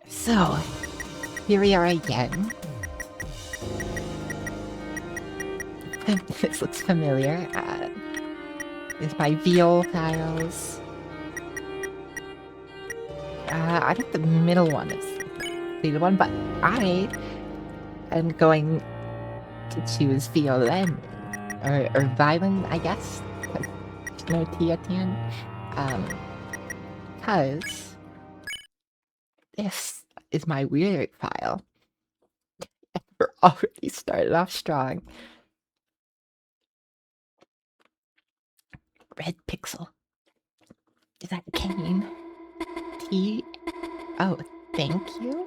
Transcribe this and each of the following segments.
So, here we are again. This looks familiar. Is my VO files. I think the middle one is the one, but I am going to choose violin or violin, I guess. There's no T at the end. Because this is my weird file. And we're already started off strong. Red pixel. Is that cane? T. Oh, thank you.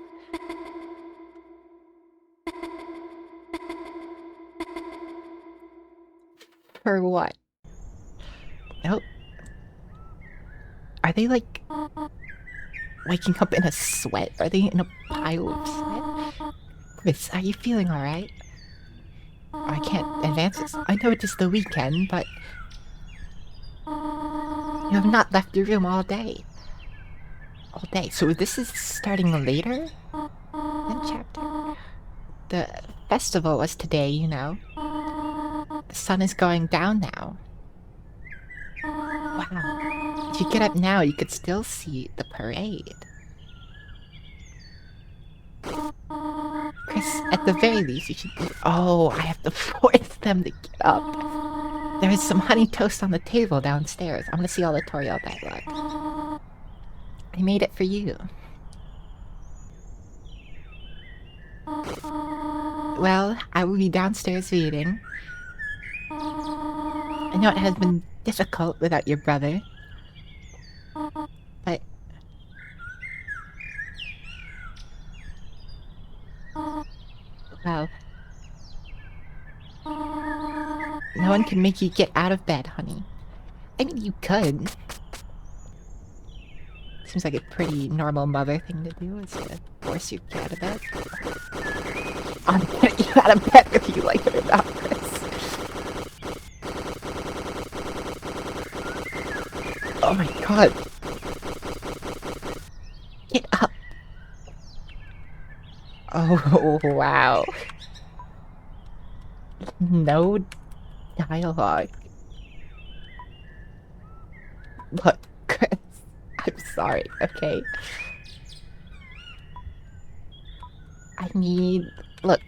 For what? Nope. Are they like waking up in a sweat? Are they in a pile of sweat? Chris, are you feeling alright? I can't advance this. I know it is the weekend, but you have not left your room all day. All day. So this is starting later than chapter. The festival was today, you know. The sun is going down now. Wow. If you get up now, you could still see the parade. Chris, at the very least, you should... Oh, I have to force them to get up. There is some honey toast on the table downstairs. I'm gonna see all the tutorial dialogue. I made it for you. Well, I will be downstairs reading. I know it has been difficult without your brother. But... well... no one can make you get out of bed, honey. I mean, you could. Seems like a pretty normal mother thing to do, is to force you to get out of bed. I'm gonna get you out of bed if you like it or not, Chris. Oh my god. Get up. Oh, wow. No dialogue. Look, Chris, I'm sorry, okay? I need... look.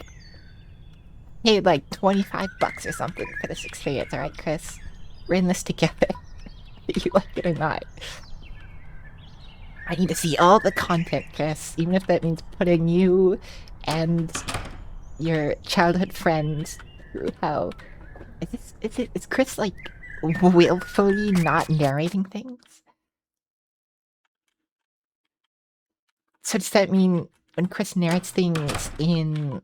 I paid like 25 bucks or something for this experience, alright, Chris? We're in this together. You like it or not. I need to see all the content, Chris, even if that means putting you and your childhood friends through hell. Is Chris like willfully not narrating things? So does that mean when Chris narrates things in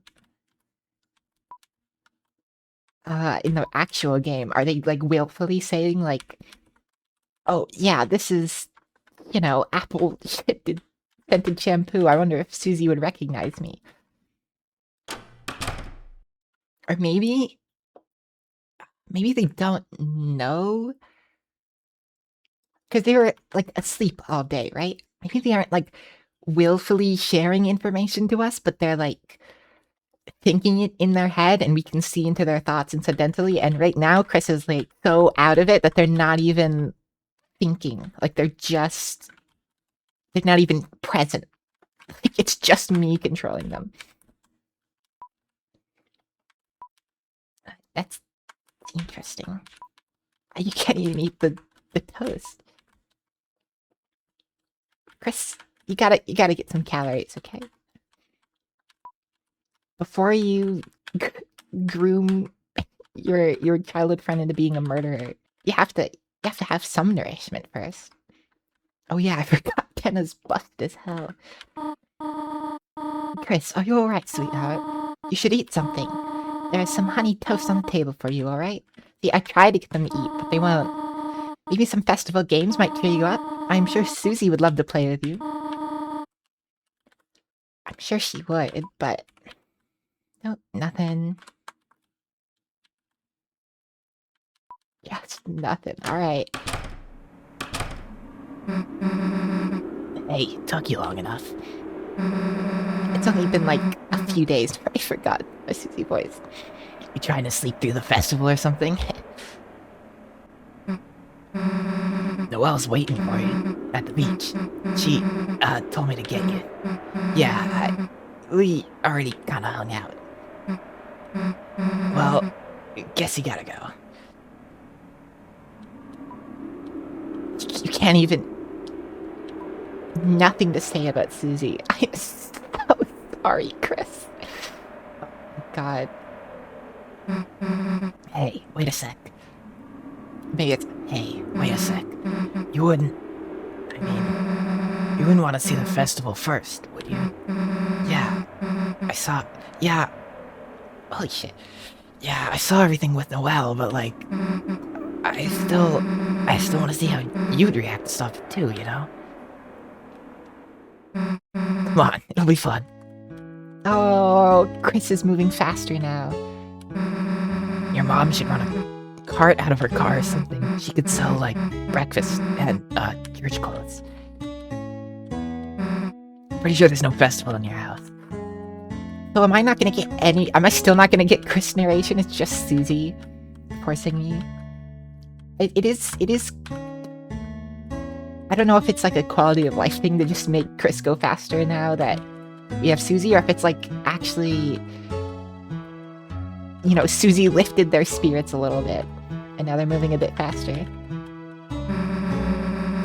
the actual game, are they like willfully saying like, oh yeah, this is, you know, apple scented shampoo. I wonder if Susie would recognize me. Or maybe they don't know. Because they were like asleep all day, right? Maybe they aren't like willfully sharing information to us, but they're like thinking it in their head and we can see into their thoughts incidentally. And right now, Chris is like so out of it that they're not even thinking. Like they're not even present. Like it's just me controlling them. That's interesting. You can't even eat the toast. Chris, you gotta get some calories, okay? Before you groom your childhood friend into being a murderer, you have to have some nourishment first. Oh yeah, I forgot Kenna's buffed as hell. Chris, are you alright, sweetheart? You should eat something. There's some honey toast on the table for you, alright? See, I tried to get them to eat, but they won't. Maybe some festival games might cheer you up. I'm sure Susie would love to play with you. I'm sure she would, but... nope, nothing. Yes, nothing. Alright. Hey, took you long enough. It's only been like a few days. I forgot my Susie voice. You trying to sleep through the festival or something? Noelle's waiting for you at the beach. She told me to get you. Yeah, we already kinda hung out. Well, guess you gotta go. You can't even... Nothing to say about Susie. I am so sorry, Chris. Oh my god. Hey, wait a sec. Maybe it's... Hey, wait a sec. You wouldn't... I mean... You wouldn't want to see the festival first, would you? Yeah. I saw... Yeah. Holy shit. Yeah, I saw everything with Noelle, but like... I still want to see how you'd react to stuff too, you know? Come on, it'll be fun. Oh, Chris is moving faster now. Your mom should run a cart out of her car or something. She could sell, like, breakfast and, church clothes. Pretty sure there's no festival in your house. So am I not gonna get any... Am I still not gonna get Chris narration? It's just Susie forcing me. It is... I don't know if it's like a quality of life thing to just make Chris go faster now that we have Susie, or if it's like actually, you know, Susie lifted their spirits a little bit and now they're moving a bit faster.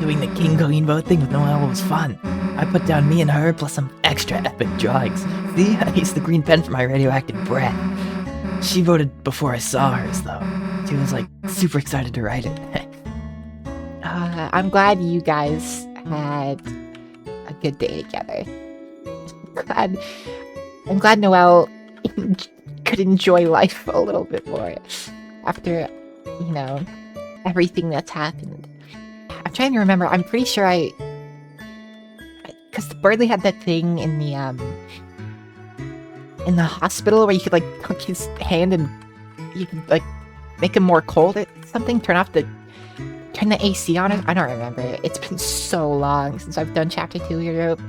Doing the King Queen vote thing with Noelle was fun. I put down me and her plus some extra epic drawings. See, I used the green pen for my radioactive breath. She voted before I saw hers though. She was like super excited to write it. I'm glad you guys had a good day together. I'm glad Noelle could enjoy life a little bit more after, you know, everything that's happened. I'm trying to remember. I'm pretty sure because Birdley had that thing in the hospital where you could like hook his hand and you could like make him more cold or something. Turn the AC on it? I don't remember. It's been so long since I've done Chapter 2 Europe.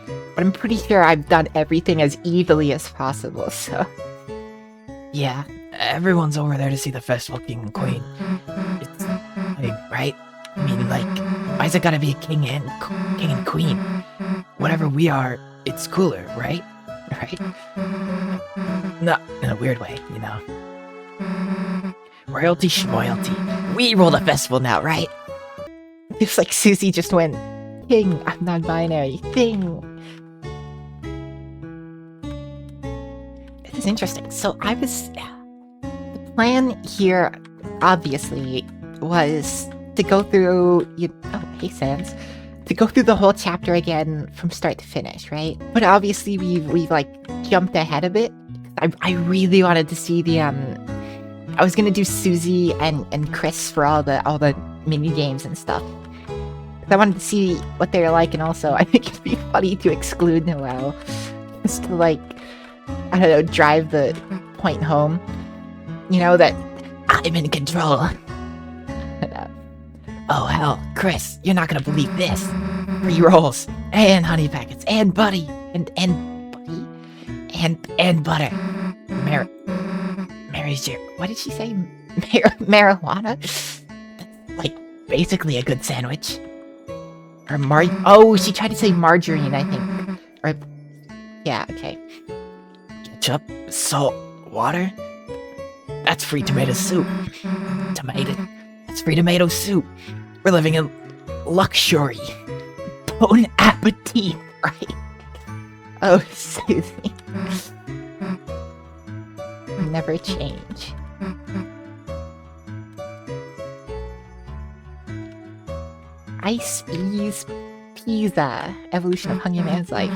But I'm pretty sure I've done everything as evilly as possible, so... Yeah, everyone's over there to see the festival King and Queen. It's... right? I mean, like, why's it gotta be a king and queen? Whatever we are, it's cooler, right? Right? No, in a weird way, you know? Royalty schmoyalty. We rule the festival now, right? It's like Susie just went, King, I'm non-binary, thing. This is interesting. So the plan here, obviously, was to go through, oh, hey Sans, to go through the whole chapter again from start to finish, right? But obviously we've like jumped ahead a bit. I really wanted to see the, I was gonna do Susie and Chris for all the mini games and stuff. I wanted to see what they were like, and also I think it'd be funny to exclude Noelle, just to like, I don't know, drive the point home. You know that I'm in control. Oh hell, Chris, you're not gonna believe this. Free rolls and honey packets and buddy and buddy and butter. Mary's your... What did she say? Marijuana? That's, like, basically a good sandwich. Or oh, she tried to say margarine, I think. Or... Yeah, okay. Ketchup? Salt? Water? That's free tomato soup. That's free tomato soup. We're living in luxury. Bon appetit, right? Oh, Susie. Never change. Ice Ease Pizza. Evolution of Hungry Man's life.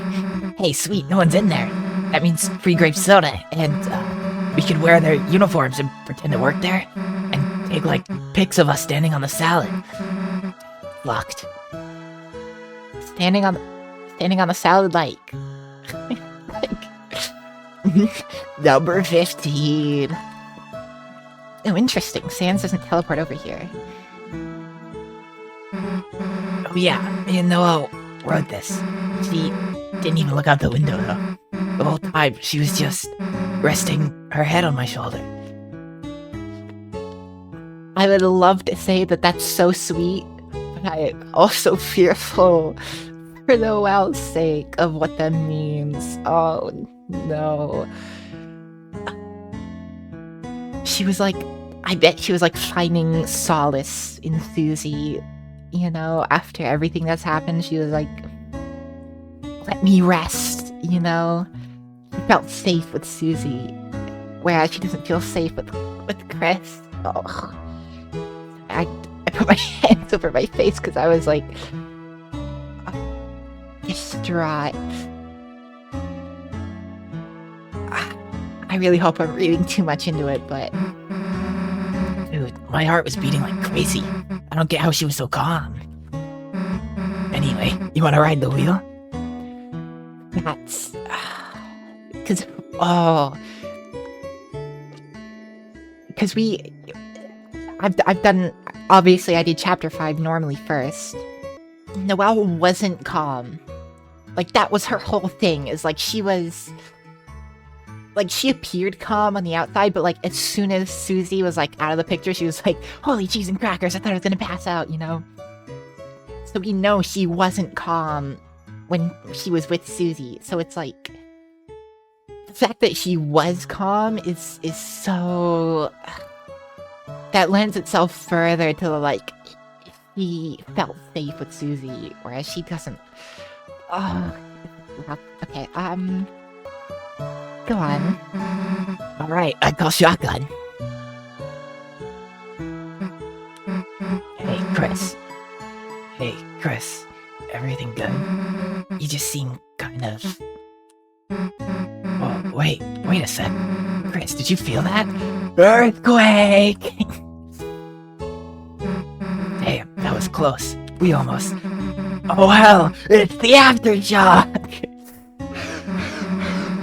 Hey, sweet, no one's in there. That means free grape soda, and we could wear their uniforms and pretend to work there, and take like pics of us standing on the salad. Locked. Standing on the salad like number 15. Oh, interesting. Sans doesn't teleport over here. Oh yeah, me and Noelle wrote this. Didn't even look out the window, though. The whole time, she was just resting her head on my shoulder. I would love to say that that's so sweet, but I am also fearful for Noelle's sake of what that means. Oh, no. She was like, I bet she was like finding solace in Susie, you know, after everything that's happened. She was like, let me rest, you know. She felt safe with Susie, whereas she doesn't feel safe with Chris. Oh. I put my hands over my face because I was like distraught. I really hope I'm reading too much into it, but dude, my heart was beating like crazy. I don't get how she was so calm. Anyway, you want to ride the wheel? that's because I've done, obviously I did chapter 5 normally first. Noelle wasn't calm. Like, that was her whole thing, is like she was, like, she appeared calm on the outside, but like as soon as Susie was like out of the picture, she was like, holy cheese and crackers, I thought I was gonna pass out, you know? So we know she wasn't calm when she was with Susie. So it's like, the fact that she was calm is so, that lends itself further to the, like, he felt safe with Susie, whereas she doesn't. Oh, okay, go on. Alright, I call shotgun. Hey, Chris. Hey, Chris. Everything good? You just seem kind of... Oh, wait a sec. Chris, did you feel that? Earthquake! Damn, that was close. We almost... Oh hell, it's the aftershock!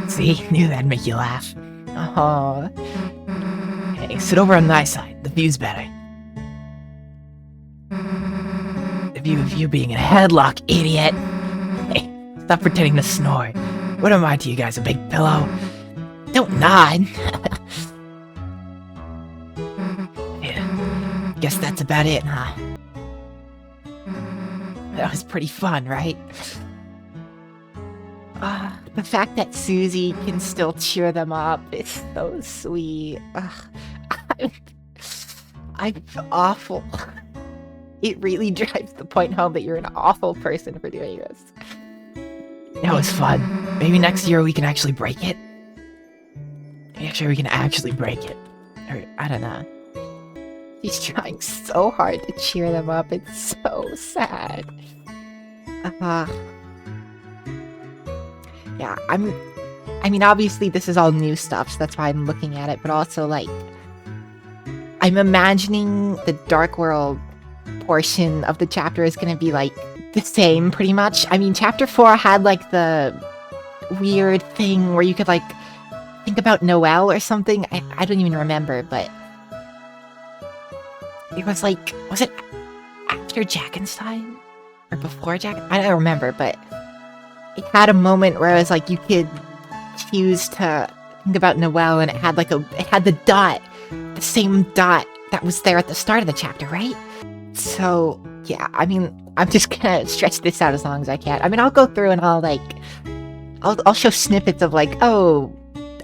See, knew that'd make you laugh. Oh, Hey, sit over on my side. The view's better. The view of you being in a headlock, idiot. Hey, stop pretending to snore. What am I to you guys, a big pillow? Don't nod. Yeah, guess that's about it, huh? That was pretty fun, right? the fact that Susie can still cheer them up is so sweet. I'm awful. It really drives the point home that you're an awful person for doing this. That was fun. Maybe next year we can actually break it? Make sure we can actually break it. Or, I don't know. He's trying so hard to cheer them up. It's so sad. Yeah, I mean, obviously this is all new stuff, so that's why I'm looking at it, but also, like, I'm imagining the Dark World portion of the chapter is gonna be, like, the same, pretty much. I mean, chapter 4 had, like, the weird thing where you could, like, think about Noelle or something. I don't even remember, but it was, like, was it after Jackenstein? Or before Jack? I don't remember, but it had a moment where it was, like, you could choose to think about Noelle, and it had, like, it had the dot, the same dot that was there at the start of the chapter, right? So, yeah, I mean, I'm just gonna stretch this out as long as I can. I mean, I'll go through and I'll show snippets of, like, oh,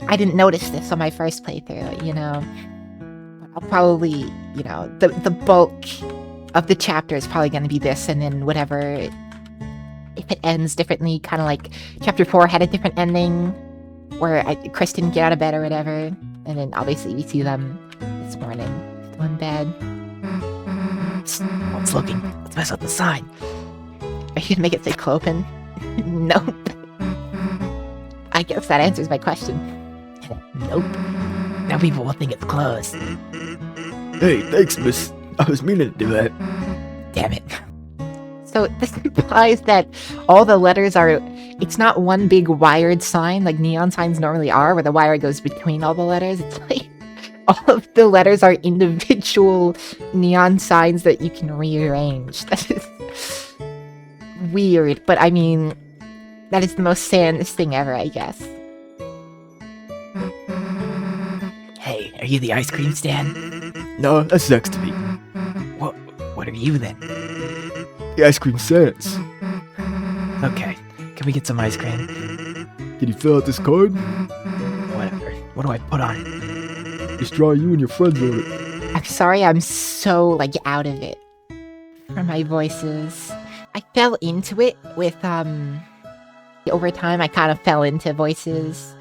I didn't notice this on my first playthrough, you know? I'll probably, you know, the bulk of the chapter is probably gonna be this, and then whatever, if it ends differently, kind of like chapter 4 had a different ending, where Chris didn't get out of bed or whatever, and then obviously we see them this morning, still in bed. One's looking. Let's mess up the sign. Are you gonna make it say Clopen? Nope. I guess that answers my question. Nope. Now people will think it's closed. Hey, thanks, miss. I was meaning to do that. Damn it. So this implies that all the letters are, it's not one big wired sign like neon signs normally are, where the wire goes between all the letters. It's like all of the letters are individual neon signs that you can rearrange. That is weird, but I mean, That is the most Sans thing ever, I guess. Hey, are you the ice cream stand? No, that's next to me. What are you then? The ice cream Sans. Okay, can we get some ice cream? Can you fill out this card? Whatever. What do I put on it? Just draw you and your friends on it. I'm sorry, I'm so, like, out of it. From my voices. I fell into it with, over time I kind of fell into voices.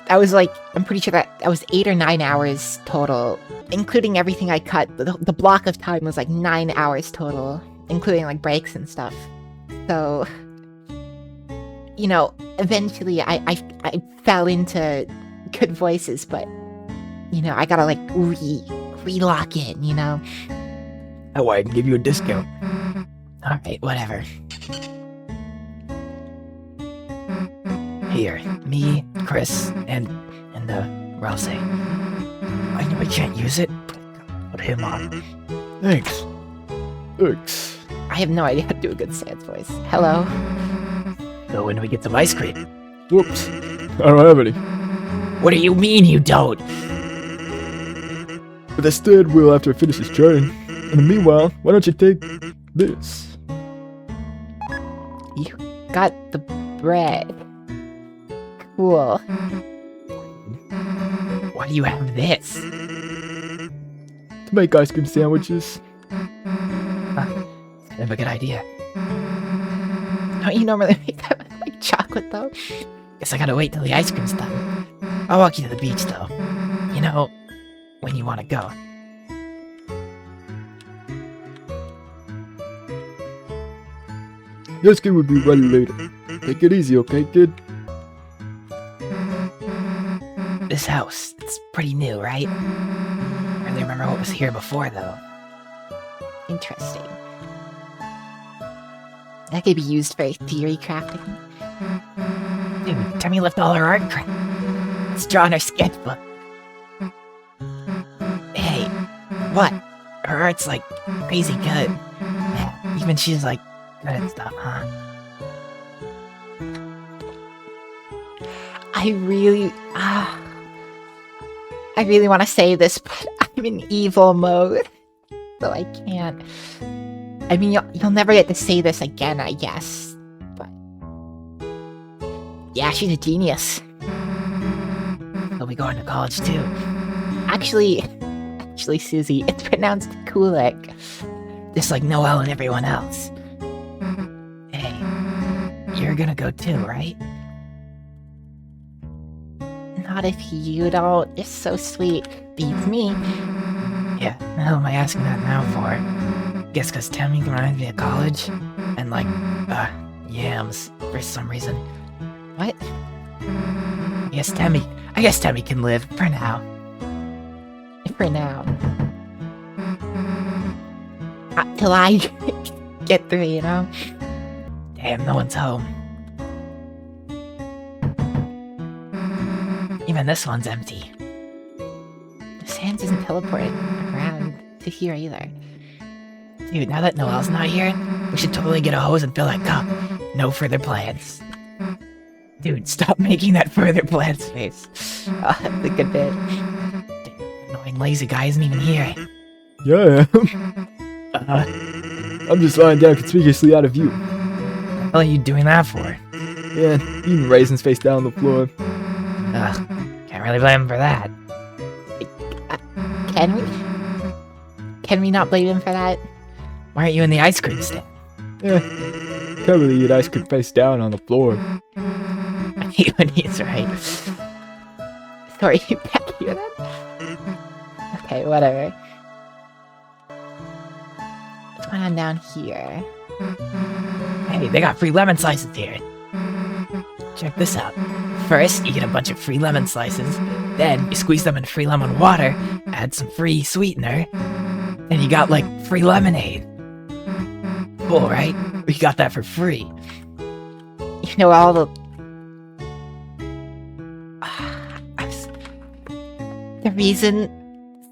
That was like, I'm pretty sure that was 8 or 9 hours total, including everything I cut. The block of time was like 9 hours total, including like breaks and stuff. So, you know, eventually I fell into good voices, but, you know, I gotta like re-lock in, you know? Oh, I can give you a discount. Alright, whatever. Here, me, Chris, and Rouse. I know I can't use it, but put him on. Thanks. Thanks. I have no idea how to do a good Sans voice. Hello? So when do we get some ice cream? Whoops. I don't have any. What do you mean you don't? But instead, we'll after I finish this train. In the meanwhile, why don't you take this? You got the bread. Cool. Why do you have this? To make ice cream sandwiches. Kind of a good idea. Don't you normally make that with like chocolate though? Guess I gotta wait till the ice cream's done. I'll walk you to the beach though. You know, when you want to go. The ice cream will be ready later. Take it easy, okay, kid? This house, it's pretty new, right? I really remember what was here before though. Interesting. That could be used for theory crafting. Dude, Tammy left all her art crap. It's drawn her sketchbook. Hey, what? Her art's like crazy good. Yeah, even she's like good at stuff, huh? I really want to say this, but I'm in evil mode, so I can't. I mean, you'll never get to say this again, I guess. But yeah, she's a genius. He'll be going to college too. Actually, Susie, it's pronounced Kulik. Just like Noelle and everyone else. Hey, you're gonna go too, right? Not if you don't. You're so sweet. Beats me. Yeah, the hell am I asking that now for? Guess cause Tammy reminds me of college? And like, yams, for some reason. What? I guess Tammy can live, for now. For now. Till I get through, you know? Damn, no one's home. Even this one's empty. Sans isn't teleported around to here either. Dude, now that Noelle's not here, we should totally get a hose and fill that cup. No further plans. Dude, stop making that further plans face. The good bit. Annoying lazy guy isn't even here. Yeah, I am. I'm just lying down conspicuously out of view. What the hell are you doing that for? Yeah, eating raisins face down on the floor. Ugh, can't really blame him for that. Can we? Can we not blame him for that? Why aren't you in the ice cream stand? Yeah, can't really eat ice cream face down on the floor. I hate when he's right. Sorry, you can't hear that? Okay, whatever. What's going on down here? Hey, they got free lemon slices here. Check this out. First, you get a bunch of free lemon slices. Then, you squeeze them in free lemon water, add some free sweetener. Then you got, like, free lemonade. Cool, right? We got that for free. You know, all the... The reason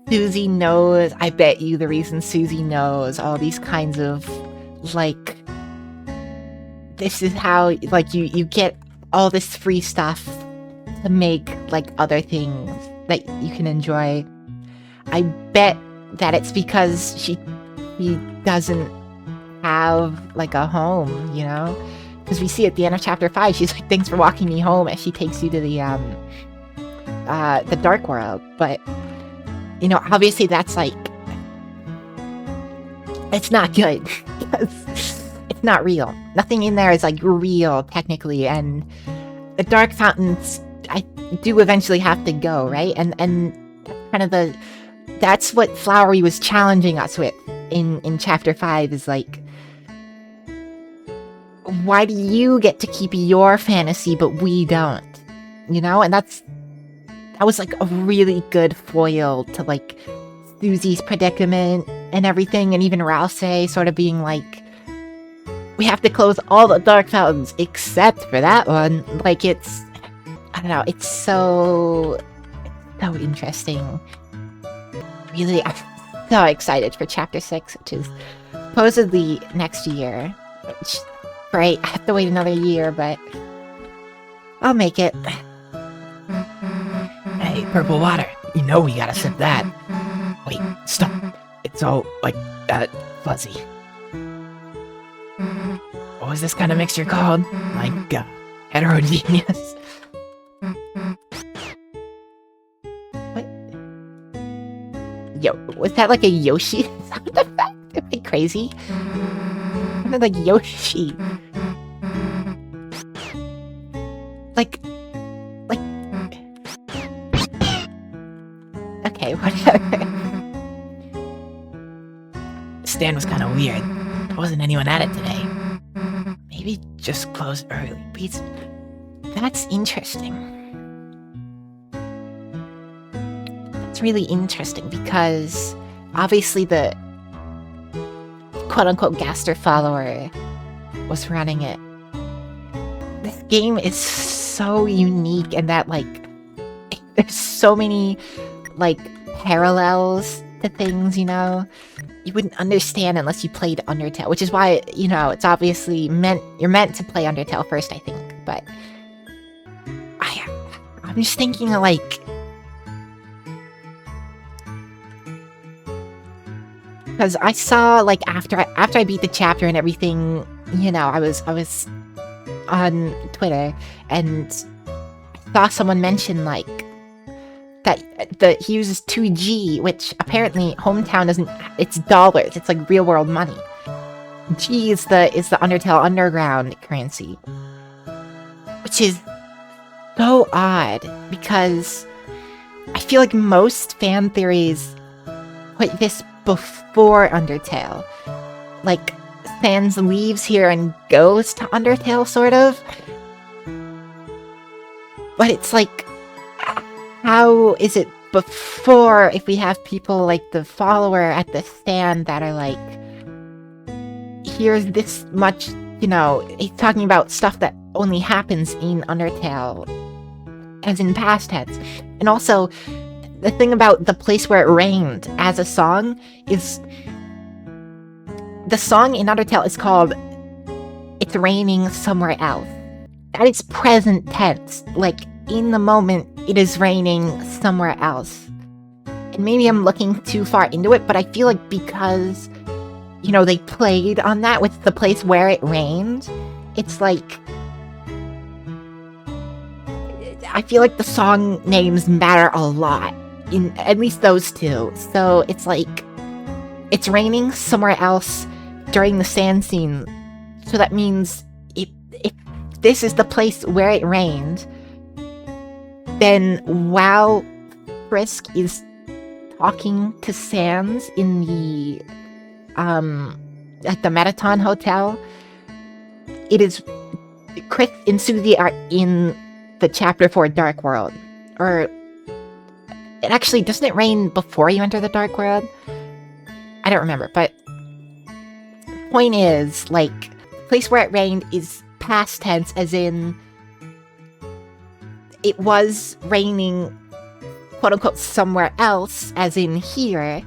Susie knows, I bet you the reason Susie knows all these kinds of, like, this is how, like, you get all this free stuff to make, like, other things that you can enjoy. I bet that it's because he doesn't have, like, a home, you know? Because we see at the end of chapter 5, she's like, thanks for walking me home, as she takes you to the dark world. But, you know, obviously that's, like, it's not good, because it's not real. Nothing in there is, like, real, technically, and the dark fountains, I do eventually have to go, right? And kind of that's what Flowery was challenging us with in chapter 5, is like, why do you get to keep your fantasy but we don't? You know? And that was like a really good foil to, like, Susie's predicament and everything, and even Rousey sort of being like, we have to close all the dark fountains except for that one. Like, it's, I don't know, it's so interesting. Really, I'm so excited for chapter 6, which is supposedly next year. Which, great, I have to wait another year, but I'll make it. Hey, purple water. You know we gotta sip that. Wait, stop. It's all, like, fuzzy. What was this kind of mixture called? Like, heterogeneous? What? Yo, was that like a Yoshi sound effect? Am I crazy? Sounded like Yoshi. Like... Okay, whatever. Stand was kind of weird. There wasn't anyone at it today. Maybe just close early. That's interesting. That's really interesting, because obviously the quote-unquote Gaster follower was running it. This game is so unique in that, like, there's so many, like, parallels to things, you know? You wouldn't understand unless you played Undertale, which is why, you know, it's obviously you're meant to play Undertale first, I think, but I'm just thinking, like, because I saw, like, after I beat the chapter and everything, you know, I was on Twitter and saw someone mention, like, that he uses 2G, which apparently Hometown doesn't. It's dollars. It's like real world money. G is the Undertale Underground currency, which is so odd, because I feel like most fan theories put this before Undertale. Like, Sans leaves here and goes to Undertale, sort of. But it's like, how is it before if we have people like the follower at the stand that are like, here's this much, you know, he's talking about stuff that only happens in Undertale, as in past tense. And also, the thing about The Place Where It Rained as a song is, the song in Undertale is called It's Raining Somewhere Else. That is present tense. Like, in the moment, it is raining somewhere else. And maybe I'm looking too far into it, but I feel like because, you know, they played on that with The Place Where It Rained, it's like, I feel like the song names matter a lot, in at least those two. So it's like, it's raining somewhere else during the sand scene. So that means if this is the place where it rained, then while Frisk is talking to Sans in the at the Metaton Hotel, it is Chris and Susie are in the chapter 4 Dark World. Or it actually, doesn't it rain before you enter the Dark World? I don't remember, but point is, like, the place where it rained is past tense, as in it was raining, quote-unquote, somewhere else, as in here,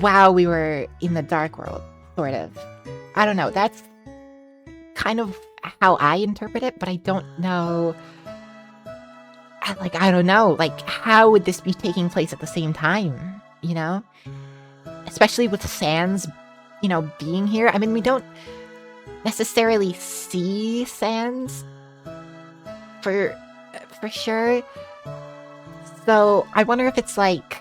while we were in the Dark World, sort of. I don't know, that's kind of how I interpret it, but I don't know. I don't know. Like, how would this be taking place at the same time? You know, especially with Sans, being here. I mean, we don't necessarily see Sans for sure. So I wonder if it's like,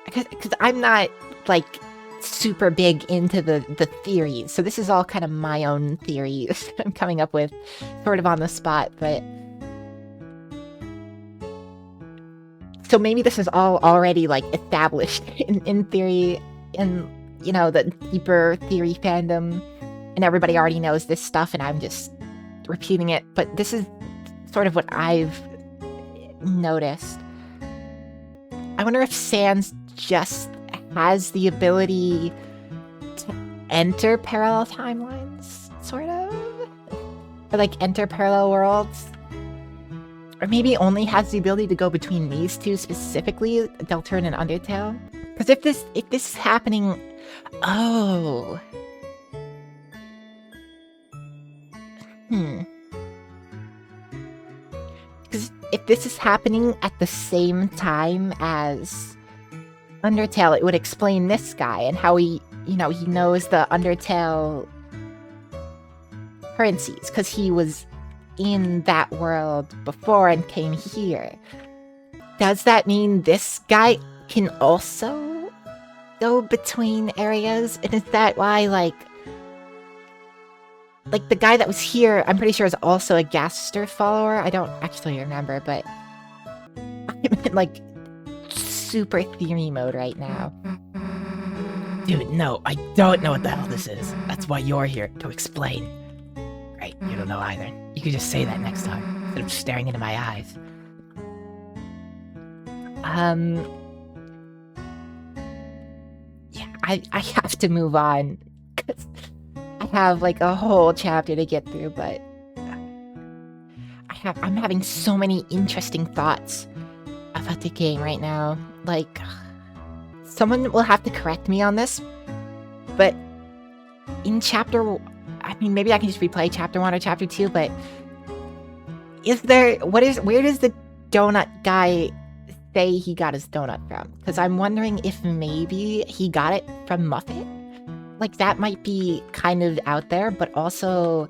because I'm not like super big into the theories, so this is all kind of my own theories I'm coming up with sort of on the spot, but so maybe this is all already like established in theory, and the deeper theory fandom, and everybody already knows this stuff and I'm just repeating it, but this is sort of what I've noticed. I wonder if Sans just has the ability to enter parallel timelines, sort of? Or like enter parallel worlds? Or maybe only has the ability to go between these two specifically, Deltarune and Undertale? Because if this is happening... Oh... Because if this is happening at the same time as Undertale, it would explain this guy and how he knows the Undertale currencies, because he was in that world before and came here. Does that mean this guy can also go between areas? And is that why, like the guy that was here, I'm pretty sure is also a Gaster follower? I don't actually remember, but I'm in, like, super theory mode right now. Dude, no, I don't know what the hell this is. That's why you're here, to explain. Right, you don't know either. You could just say that next time, instead of staring into my eyes. Yeah, I have to move on, because I have, like, a whole chapter to get through, but I'm having so many interesting thoughts about the game right now. Like, someone will have to correct me on this, but in chapter... I mean, maybe I can just replay chapter 1 or chapter 2, but where does the donut guy say he got his donut from? Because I'm wondering if maybe he got it from Muffet? Like, that might be kind of out there, but also...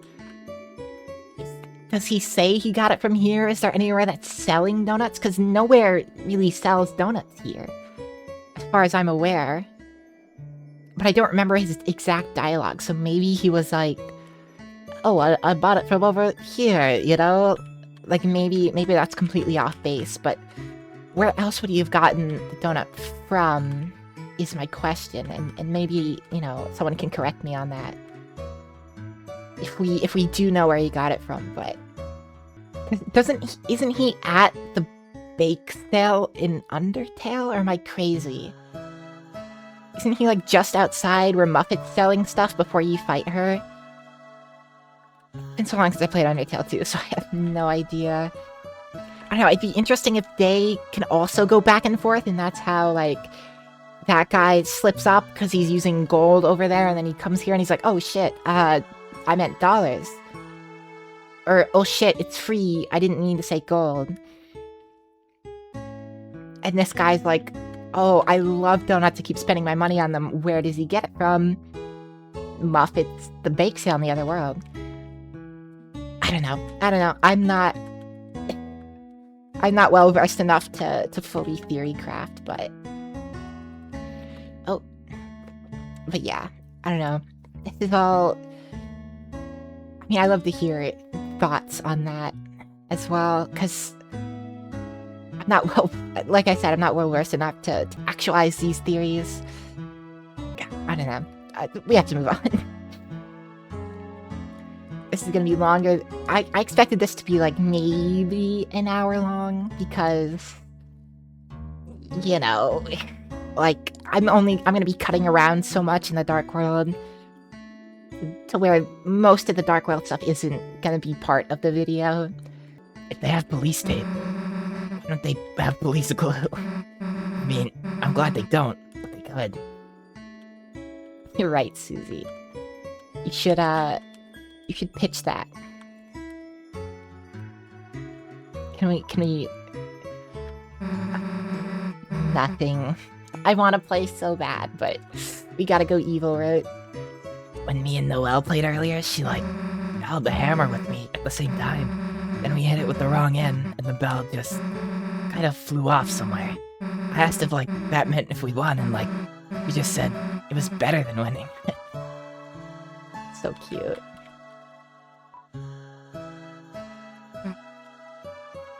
Does he say he got it from here? Is there anywhere that's selling donuts? Because nowhere really sells donuts here, as far as I'm aware. But I don't remember his exact dialogue, so maybe he was like, oh, I bought it from over here, Like, maybe that's completely off base, but where else would he have gotten the donut from is my question, and maybe, someone can correct me on that. If we do know where he got it from, but... Isn't he at the bake sale in Undertale, or am I crazy? Isn't he, like, just outside where Muffet's selling stuff before you fight her? It's been so long since I played Undertale too, so I have no idea. I don't know, it'd be interesting if they can also go back and forth, and that's how, like, that guy slips up because he's using gold over there, and then he comes here and he's like, oh shit, I meant dollars. Or, oh shit, it's free, I didn't mean to say gold. And this guy's like, oh, I love donuts, I keep spending my money on them. Where does he get it from? Muffet's the bake sale in the other world. I don't know. I'm not well versed enough to fully theory craft, but... Oh. But yeah, I don't know. This is all... I mean, I love to hear thoughts on that as well, because... I'm not well, like I said, I'm not well versed enough to actualize these theories. I don't know. We have to move on. This is gonna be longer. I expected this to be like maybe an hour long because, like I'm gonna be cutting around so much in the Dark World to where most of the Dark World stuff isn't gonna be part of the video. If they have police tape, why don't they have police glue? I mean, I'm glad they don't, but they could. You're right, Susie. You You should pitch that. Can we... Nothing. I want to play so bad, but we gotta go evil route. When me and Noelle played earlier, she, like, held the hammer with me at the same time. Then we hit it with the wrong end, and the bell just kind of flew off somewhere. I asked if, like, that meant if we won, and, like, we just said it was better than winning. So cute.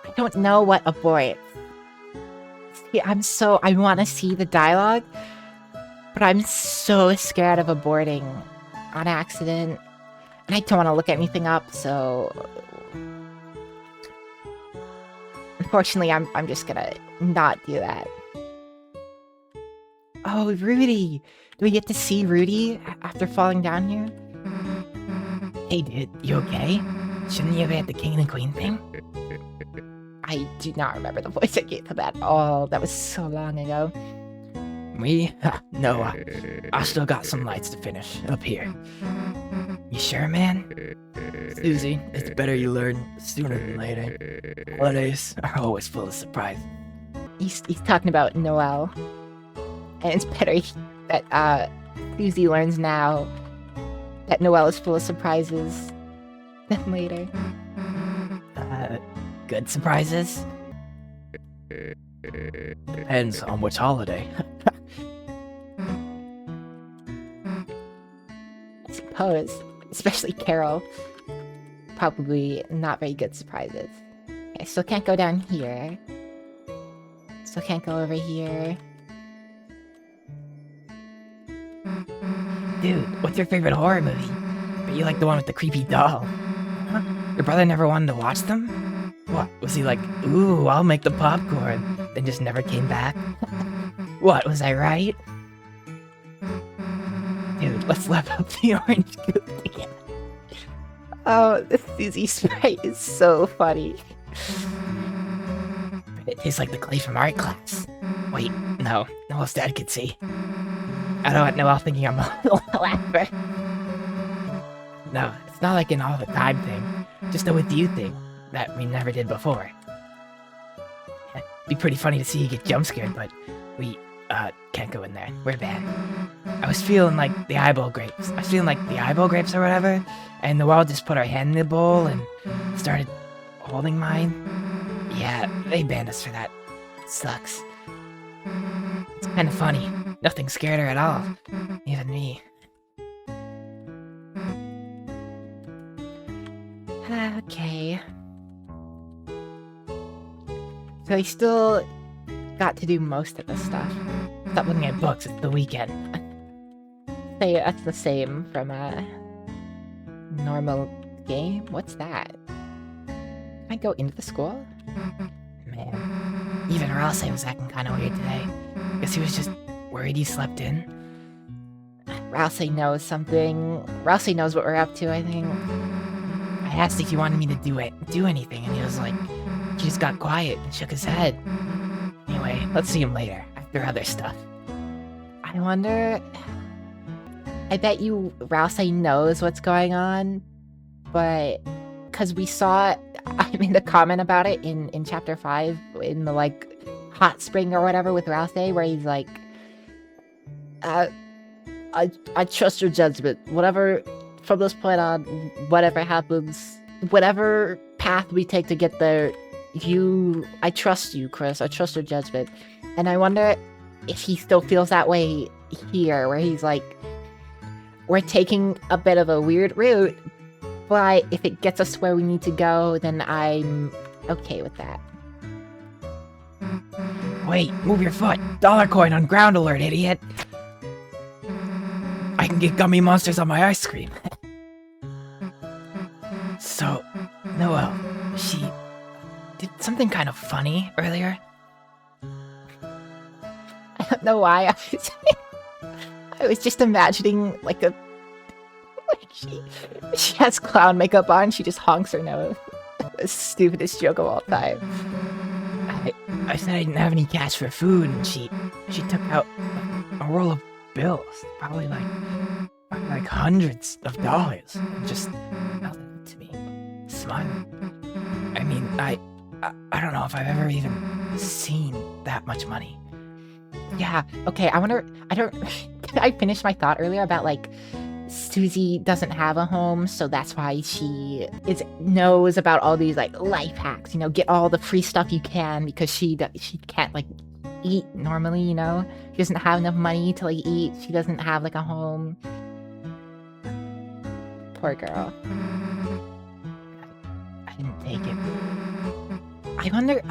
I don't know what abort. See, I want to see the dialogue, but I'm so scared of aborting on accident. And I don't want to look anything up, so... Unfortunately, I'm just gonna not do that. Oh, Rudy! Do we get to see Rudy after falling down here? Hey, dude, you okay? Shouldn't you have had the king and queen thing? I do not remember the voice I gave to that. Oh, that was so long ago. No, I still got some lights to finish up here. You sure, man? Susie, it's better you learn sooner than later. Holidays are always full of surprise. He's talking about Noelle. And it's better that Susie learns now that Noelle is full of surprises than later. Good surprises? Depends on which holiday. I suppose. Especially Carol. Probably not very good surprises. Okay, still can't go down here. Still can't go over here. Dude, what's your favorite horror movie? But you like the one with the creepy doll. Huh? Your brother never wanted to watch them? What, was he like, ooh, I'll make the popcorn, then just never came back? What, was I right? Dude, let's level up the orange goop again. Oh, the Susie sprite is so funny. It tastes like the clay from art class. Wait, no, Noelle's dad could see. I don't want Noelle thinking I'm a laugher. No, it's not like an all the time thing, just a with you thing that we never did before. It'd be pretty funny to see you get jump scared, but we can't go in there. We're banned. I was feeling like the eyeball grapes. I was feeling like the eyeball grapes or whatever, and Noelle just put her hand in the bowl and started holding mine. Yeah, they banned us for that. It sucks. It's kind of funny. Nothing scared her at all. Even me. Okay. So he still got to do most of the stuff. Stop looking at books, it's the weekend. Say that's the same from a normal game. What's that? Can I go into the school? Man, even Rouse was acting kind of weird today. Guess he was just worried he slept in. Rouse knows something. Rouse knows what we're up to, I think. I asked if he wanted me to do anything, and he was like, he just got quiet and shook his head. Anyway, let's see him later, after other stuff. I wonder... I bet you Rouse knows what's going on, but... Because we saw... I made a comment about it in Chapter 5, in the, like, hot spring or whatever with Rouse, where he's like... I trust your judgment. Whatever... From this point on, whatever happens, whatever path we take to get there, I trust you, Chris. I trust your judgment. And I wonder if he still feels that way here, where he's like, we're taking a bit of a weird route, but if it gets us where we need to go, then I'm okay with that. Wait, move your foot. Dollar coin on ground alert, idiot. I can get gummy monsters on my ice cream. So, Noelle, she did something kind of funny earlier. I don't know why. I was just imagining like she has clown makeup on. She just honks her nose. The stupidest joke of all time. I said I didn't have any cash for food, and she took out a roll of bills. Probably like like hundreds of dollars, and just held it to me, smiling. I mean, I don't know if I've ever even seen that much money. Yeah, okay, I don't did I finish my thought earlier about, like, Susie doesn't have a home, so that's why she knows about all these, like, life hacks, get all the free stuff you can because she can't, like, eat normally, She doesn't have enough money to, like, eat. She doesn't have, like, a home. Poor girl. I didn't take it. I wonder...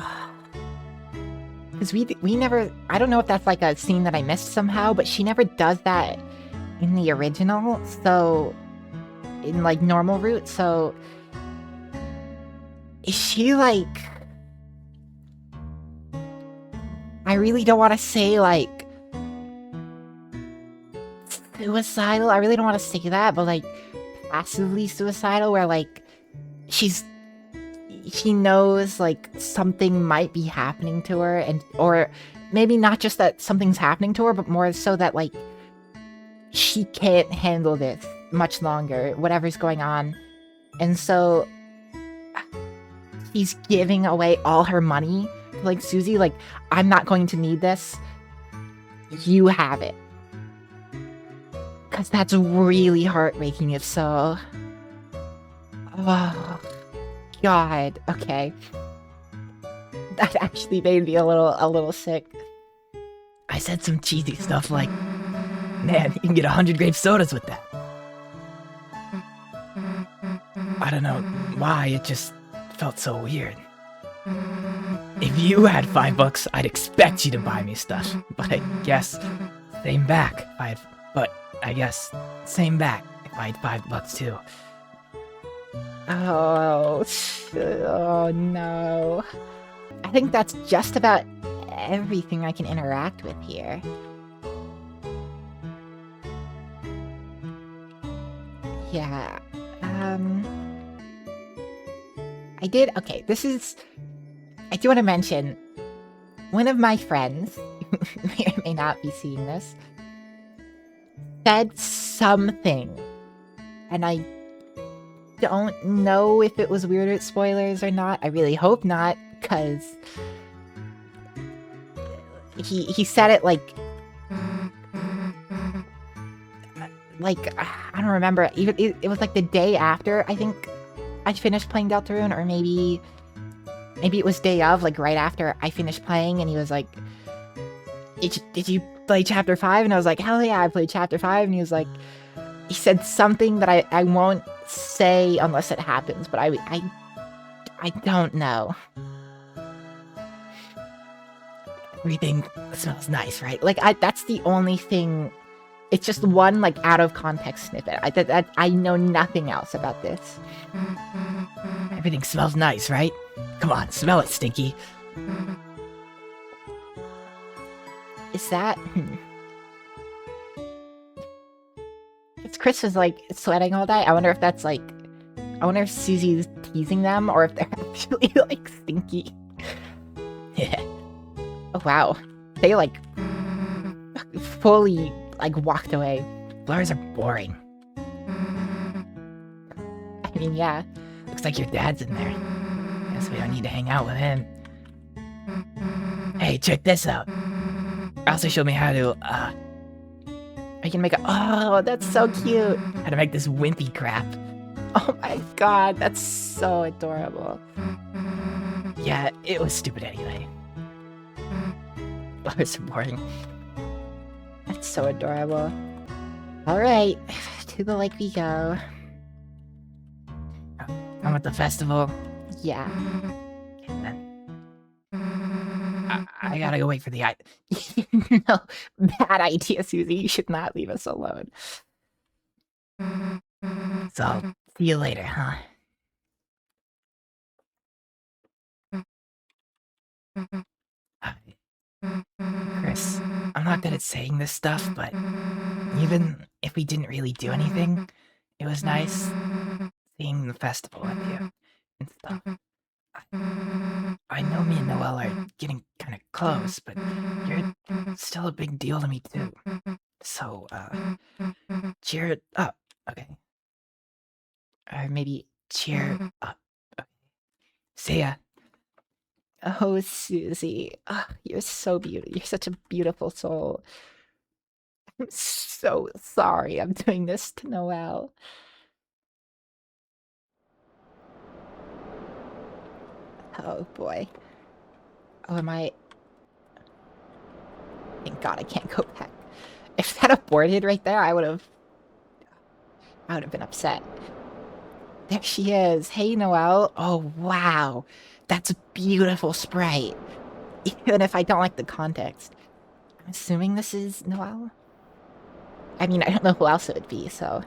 Because we never... I don't know if that's, like, a scene that I missed somehow, but she never does that in the original, so... In, like, normal route, so... Is she, like... I really don't want to say, like... suicidal. I really don't want to say that, but, like... passively suicidal, where, like... She knows, like, something might be happening to her, or maybe not just that something's happening to her, but more so that, like, she can't handle this much longer, whatever's going on. And so, she's giving away all her money to, like, Susie, like, I'm not going to need this. You have it. Because that's really heartbreaking if so. Oh... God, okay. That actually made me a little sick. I said some cheesy stuff like, man, you can get 100 grape sodas with that. I don't know why, it just felt so weird. If you had $5, I'd expect you to buy me stuff, but I guess same back. But I guess same back if I had $5 too. Oh no. I think that's just about everything I can interact with here. Yeah, okay, I do want to mention, one of my friends, may or may not be seeing this, said something, and I don't know if it was weirder spoilers or not. I really hope not, because he said it like I don't remember. Even it was like the day after I think I finished playing Deltarune, or maybe it was day of, like right after I finished playing, and he was like, "Did you play Chapter 5?" And I was like, "Hell yeah, I played Chapter 5." And he was like, he said something that I won't say unless it happens, but I don't know. Everything smells nice, right? Like, that's the only thing. It's just one, like, out of context snippet. I know nothing else about this. Everything smells nice, right? Come on, smell it, Stinky. Is that... Chris was, like, sweating all day. I wonder if that's, like... I wonder if Susie's teasing them, or if they're actually, like, stinky. Yeah. Oh, wow. They, like, fully, like, walked away. Blurs are boring. I mean, yeah. Looks like your dad's in there. Guess we don't need to hang out with him. Hey, check this out. Also showed me how to, I can make a... Oh, that's so cute. how to make this wimpy crap. Oh my god, that's so adorable. Yeah, it was stupid anyway. Blurs are boring. That's so adorable. Alright, to the lake we go. I'm at the festival. Yeah. And then I gotta go wait for the No, bad idea, Susie. You should not leave us alone. So I'll see you later, huh? Chris, I'm not good at saying this stuff, but even if we didn't really do anything, it was nice seeing the festival with you and stuff. I know me and Noelle are getting kind of close, but you're still a big deal to me too. So, cheer it up. Okay. Or maybe cheer up. Okay. See ya. Oh, Susie. You're so beautiful. You're such a beautiful soul. I'm so sorry I'm doing this to Noelle. Oh, boy. Oh, am I... Thank God I can't go back. If that aborted right there, I would have been upset. There she is. Hey, Noelle. Oh, wow. That's a beautiful sprite. Even if I don't like the context. I'm assuming this is Noelle? I mean, I don't know who else it would be, so...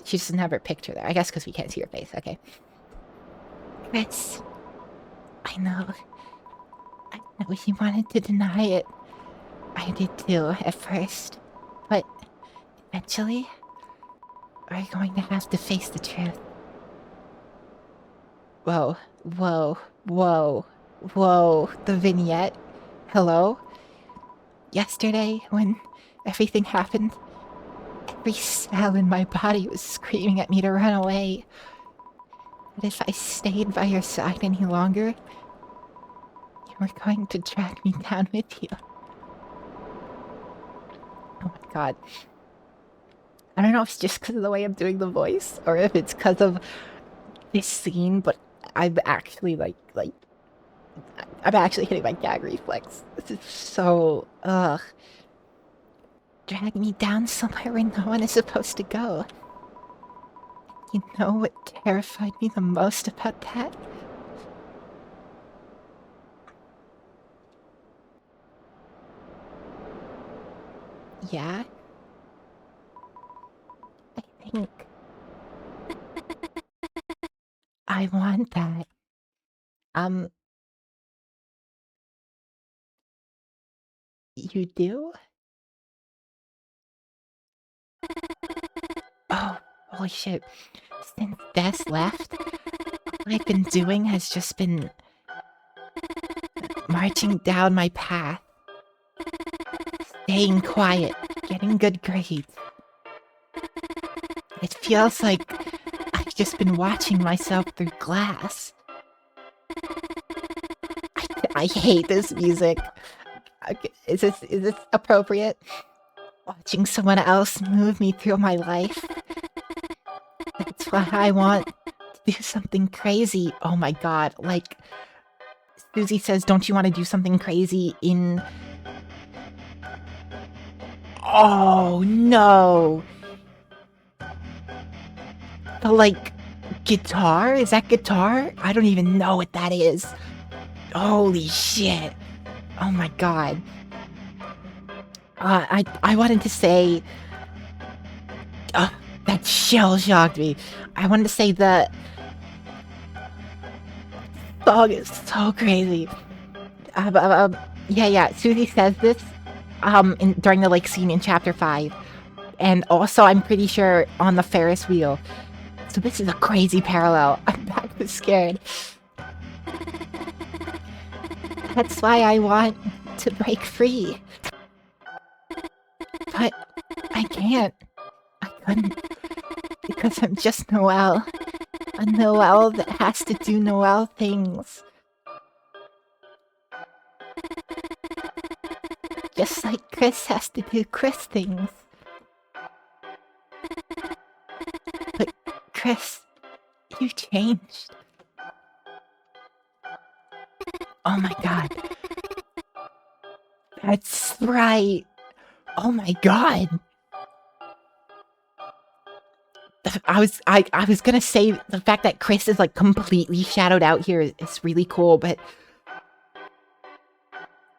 She doesn't have her picture there. I guess because we can't see her face. Okay. Chris. I know you wanted to deny it. I did too, at first. But eventually, we're going to have to face the truth. Whoa, whoa, whoa, whoa. The vignette. Hello? Yesterday, when everything happened, every cell in my body was screaming at me to run away. But if I stayed by your side any longer, you were going to drag me down with you. Oh my God. I don't know if it's just because of the way I'm doing the voice, or if it's because of this scene, but I'm actually I'm actually hitting my gag reflex. This is so, ugh. Drag me down somewhere where no one is supposed to go. You know what terrified me the most about that? Yeah? I think... I want that. You do? Oh, holy shit. Since Des left, all I've been doing has just been... marching down my path. Staying quiet, getting good grades. It feels like I've just been watching myself through glass. I hate this music. Is this appropriate? Watching someone else move me through my life. That's why I want to do something crazy. Oh my God, like Susie says, don't you want to do something crazy in... Oh no! The like guitar? Is that guitar? I don't even know what that is. Holy shit. Oh my God. I wanted to say... that shell shocked me. I wanted to say the song is so crazy. Yeah, Susie says this during the lake scene in chapter 5. And also, I'm pretty sure on the Ferris wheel. So this is a crazy parallel. I'm back to scared. That's why I want to break free. But I can't. I couldn't. Because I'm just Noelle. A Noelle that has to do Noelle things. Just like Chris has to do Chris things. But Chris, you changed. Oh my God. That's right. Oh my God. I was gonna say the fact that Chris is like completely shadowed out here is really cool, but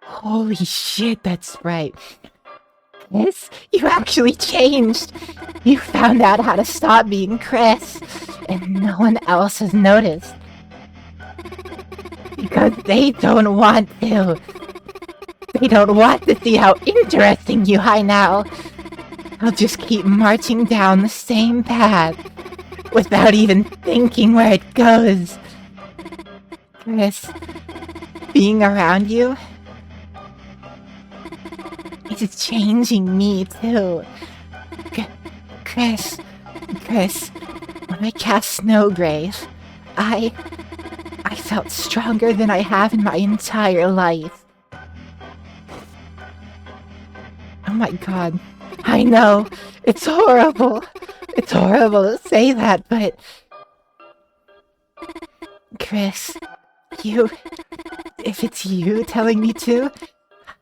holy shit, that's right. Chris, you actually changed. You found out how to stop being Chris, and no one else has noticed. Because they don't want to. They don't want to see how interesting you are now. I'll just keep marching down the same path without even thinking where it goes. Chris, being around you, It's changing me too. Chris, when I cast Snow Grave, I felt stronger than I have in my entire life. Oh my god. I know, it's horrible. It's horrible to say that, but... Chris, if it's you telling me to,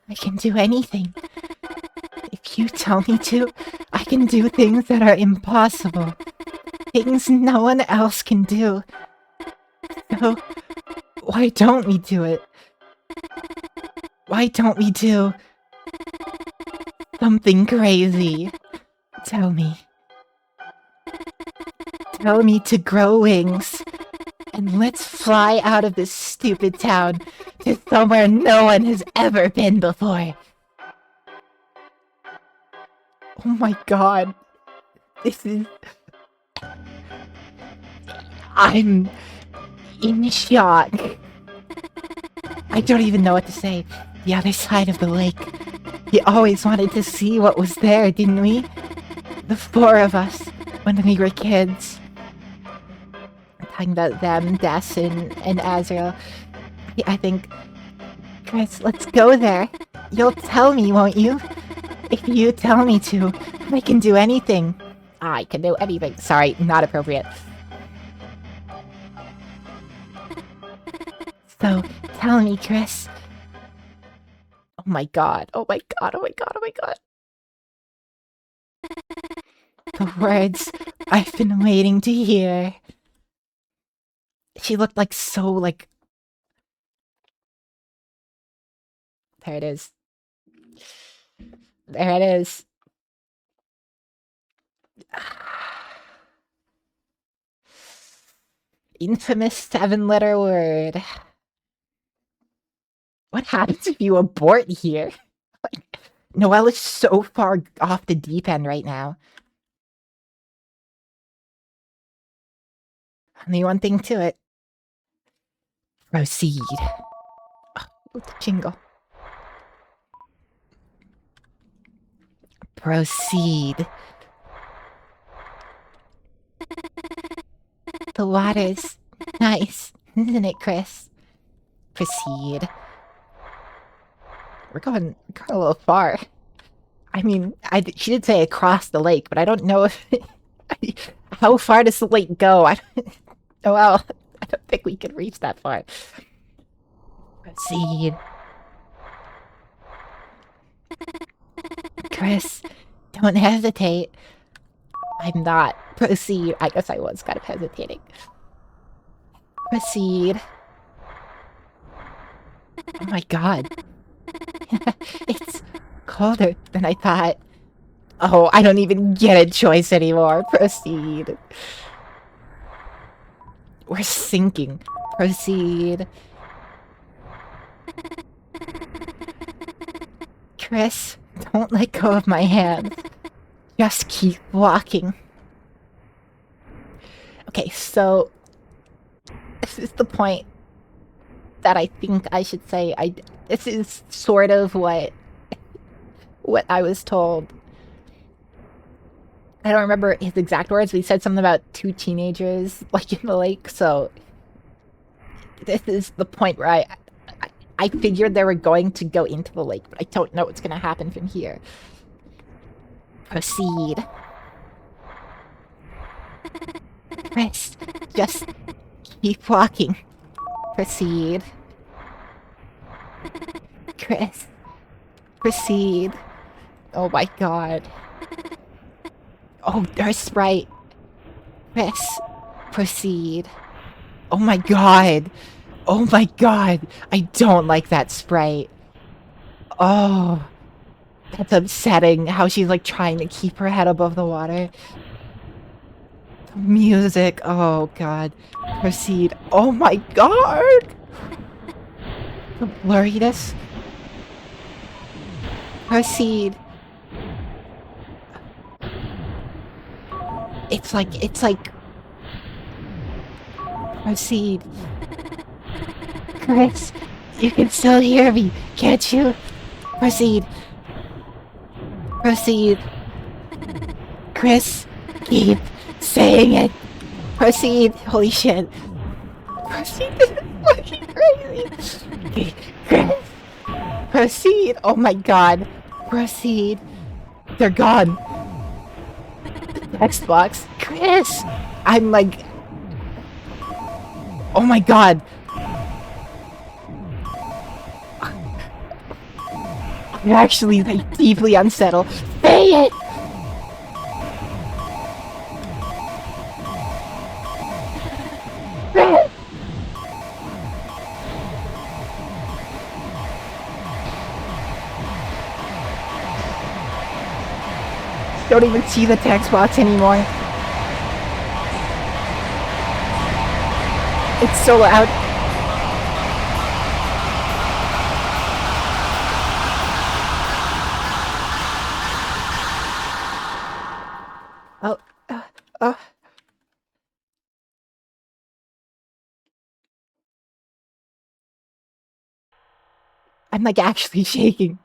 I can do anything. If you tell me to, I can do things that are impossible. Things no one else can do. So, why don't we do it? Why don't we do something crazy? Tell me. Tell me to grow wings. And let's fly out of this stupid town to somewhere no one has ever been before. Oh my god. This is... I'm in shock. I don't even know what to say. The other side of the lake. We always wanted to see what was there, didn't we? The four of us, when we were kids. I'm talking about them, Des and Azrael. I think... Chris, let's go there. You'll tell me, won't you? If you tell me to, I can do anything. I can do anything. Sorry, not appropriate. So, tell me, Chris. Oh my god, oh my god, oh my god, oh my god. The words I've been waiting to hear. She looked like so, like... There it is. There it is. Infamous 7-letter word. What happens if you abort here? Like, Noelle is so far off the deep end right now. Only one thing to it. Proceed. Oh, the jingle. Proceed. The water's nice, isn't it, Chris? Proceed. We're going a little far. I mean, she did say across the lake, but I don't know if... how far does the lake go? Oh well, I don't think we can reach that far. Proceed. Chris, don't hesitate. I'm not. Proceed. I guess I was kind of hesitating. Proceed. Oh my god. It's colder than I thought. Oh, I don't even get a choice anymore. Proceed. We're sinking. Proceed. Chris, don't let go of my hand. Just keep walking. Okay, so this is the point that I think I should say. This is sort of what I was told. I don't remember his exact words, but he said something about 2 teenagers, like, in the lake, so... This is the point where I figured they were going to go into the lake, but I don't know what's gonna happen from here. Proceed. Chris, just keep walking. Proceed. Chris, proceed. Oh my god. Oh, there's Sprite. Chris, proceed. Oh my god. Oh my god. I don't like that Sprite. Oh. That's upsetting how she's like trying to keep her head above the water. The music. Oh god. Proceed. Oh my god. The blurriness. Proceed. It's like... Proceed. Chris, you can still hear me, can't you? Proceed. Proceed. Chris, keep saying it. Proceed. Holy shit. Proceed. This is fucking crazy. Okay, Chris. Proceed. Oh my god. Proceed. They're gone. The text box. Chris. I'm like... Oh my god. I'm actually like deeply unsettled. Say it! Don't even see the text box anymore. It's so loud. Oh. I'm like actually shaking.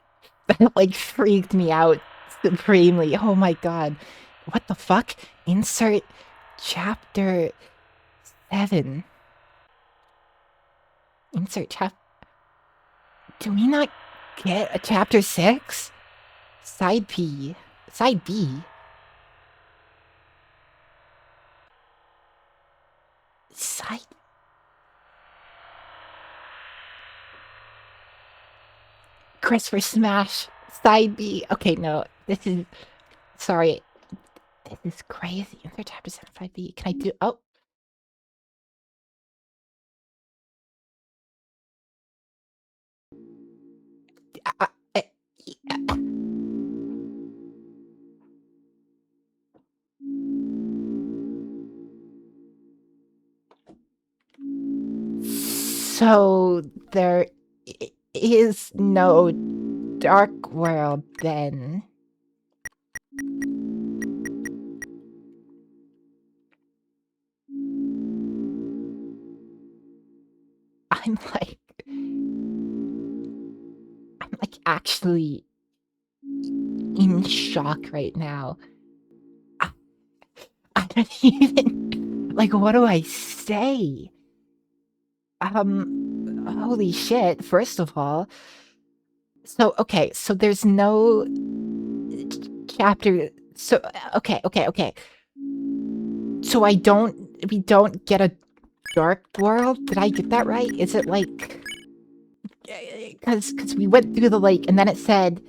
That like freaked me out supremely. Oh my god. What the fuck? Insert chapter 7. Insert chapter... Do we not get a chapter 6? Side P. Side B. Side... Chris for Smash. Side B. Okay, no. This is... Sorry. This is crazy. Insert chapter 7, side B. Can I do... Oh. So there is no dark world then. I'm like actually in shock right now. I don't even, like, what do I say? Holy shit, first of all. So, okay, so there's no chapter, so, okay. So we don't get a dark world? Did I get that right? Is it like, because we went through the lake and then it said,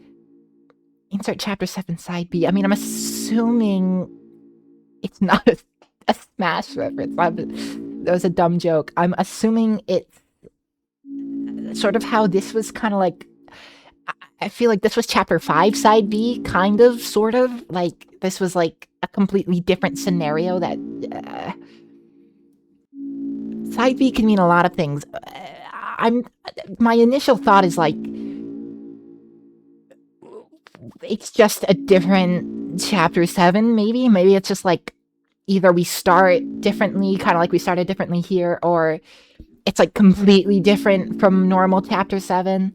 insert chapter 7 side B. I mean, I'm assuming it's not a Smash reference. That was a dumb joke. I'm assuming it's sort of how this was kind of like, I feel like this was chapter 5 side B, kind of, sort of. Like, this was like a completely different scenario that... side B can mean a lot of things. My initial thought is like, it's just a different chapter 7, maybe? Maybe it's just like, either we start differently, kind of like we started differently here, or it's like completely different from normal chapter 7.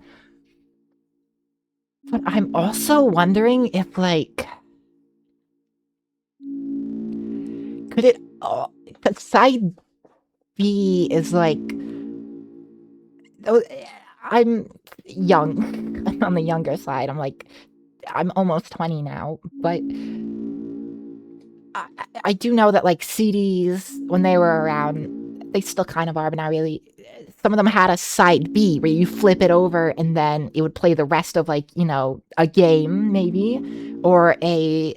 But I'm also wondering if, like, could it... Because side B is like... I'm young. I'm on the younger side. I'm almost 20 now, but I do know that, like, CDs, when they were around, they still kind of are, but not really. Some of them had a side B where you flip it over and then it would play the rest of, like, you know, a game, maybe, or a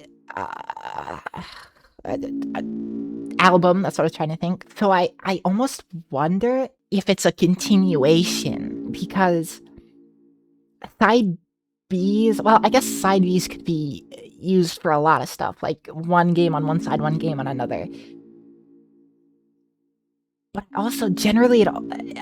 album. That's what I was trying to think. So I almost wonder if it's a continuation, because side Bs, well, I guess side Bs could be used for a lot of stuff, like one game on one side, one game on another. But also, generally,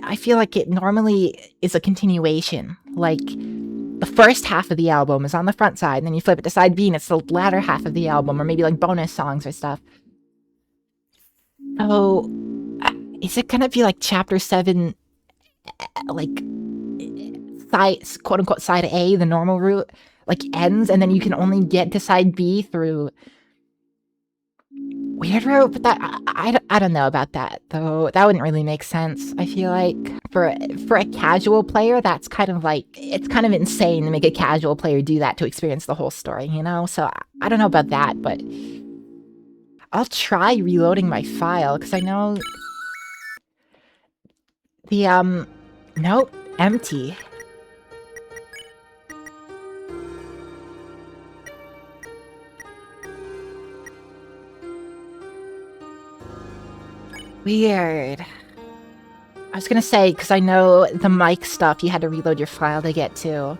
I feel like it normally is a continuation. Like, the first half of the album is on the front side, and then you flip it to side B, and it's the latter half of the album, or maybe like bonus songs or stuff. So, is it gonna be like chapter 7, like, side, quote unquote, side A, the normal route? like ends, and then you can only get to side B through weird route. But that I don't know about that though. That wouldn't really make sense. I feel like for a casual player, that's kind of like, it's kind of insane to make a casual player do that to experience the whole story, you know? So I don't know about that, but I'll try reloading my file because I know the nope, empty. Weird. I was gonna say, because I know the mic stuff, you had to reload your file to get to.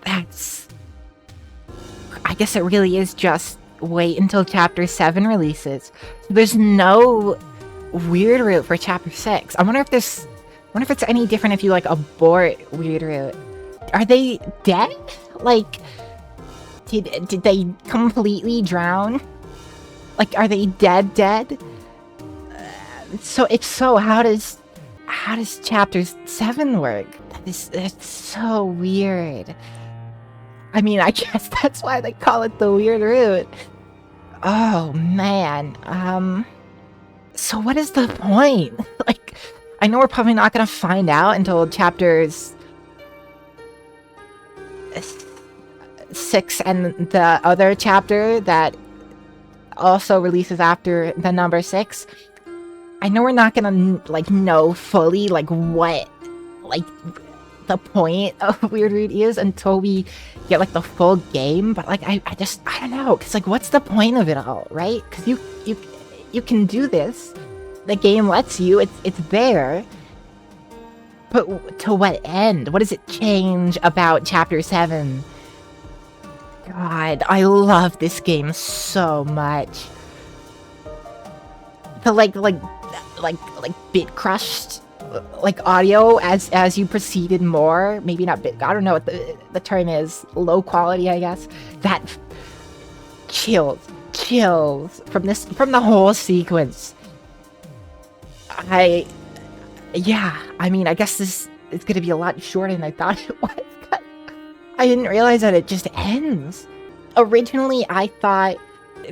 That's... I guess it really is just wait until Chapter 7 releases. There's no weird route for Chapter 6. I wonder if there's... I wonder if it's any different if you, like, abort weird route. Are they dead? Like, did they completely drown? Like, are they dead? So if so, how does Chapter 7 work? That's so weird. I mean, I guess that's why they call it the weird route. Oh man. So what is the point? Like, I know we're probably not gonna find out until chapters 6 and the other chapter that also releases after the number 6. I know we're not gonna like know fully like what like the point of Weird Route is until we get like the full game, but like I don't know, because like what's the point of it all, right? Because you can do this, the game lets you, it's there, but to what end? What does it change about Chapter 7? God, I love this game so much. The like bit crushed like audio as you proceeded more, maybe not bit, I don't know what the term is, low quality, I guess. That chills from the whole sequence. I mean, I guess this is gonna be a lot shorter than I thought it was. I didn't realize that it just ends. Originally, I thought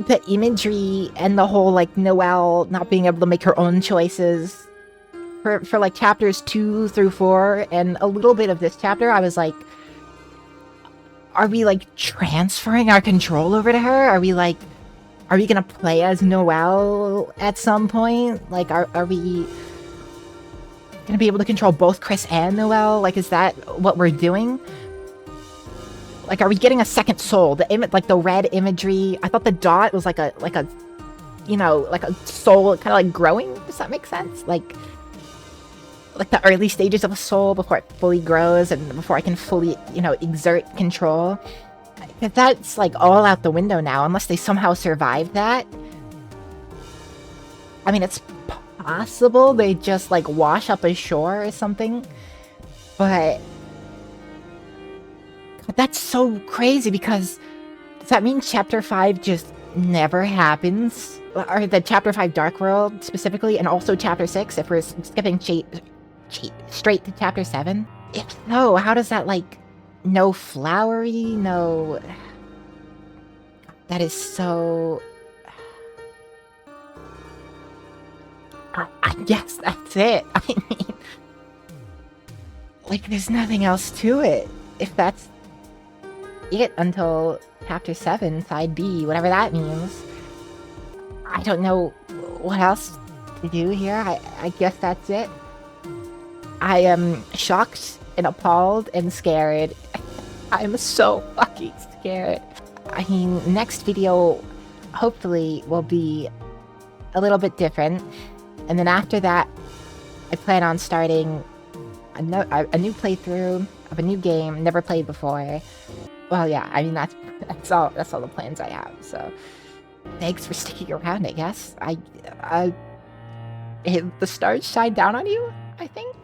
the imagery and the whole, like, Noelle not being able to make her own choices for like, chapters 2 through 4, and a little bit of this chapter, I was like, are we, like, transferring our control over to her? Are we gonna play as Noelle at some point? Like, are we gonna be able to control both Chris and Noelle? Like, is that what we're doing? Like, are we getting a second soul? Like the red imagery. I thought the dot was like a, you know, like a soul, kind of like growing. Does that make sense? Like the early stages of a soul before it fully grows and before I can fully, you know, exert control. If that's like all out the window now, unless they somehow survive that. I mean, it's possible they just like wash up ashore or something, but that's so crazy, because does that mean Chapter 5 just never happens? Or the Chapter 5 Dark World specifically, and also Chapter 6 if we're skipping straight to Chapter 7? If so, how does that, like, no flowery, no... That is so... I guess that's it. I mean... Like, there's nothing else to it. If that's it until Chapter 7, Side B, whatever that means. I don't know what else to do here. I guess that's it. I am shocked and appalled and scared. I'm so fucking scared. I mean, next video hopefully will be a little bit different. And then after that, I plan on starting a new playthrough of a new game never played before. Well, yeah, I mean, that's all the plans I have, so thanks for sticking around, I guess. The stars shine down on you, I think?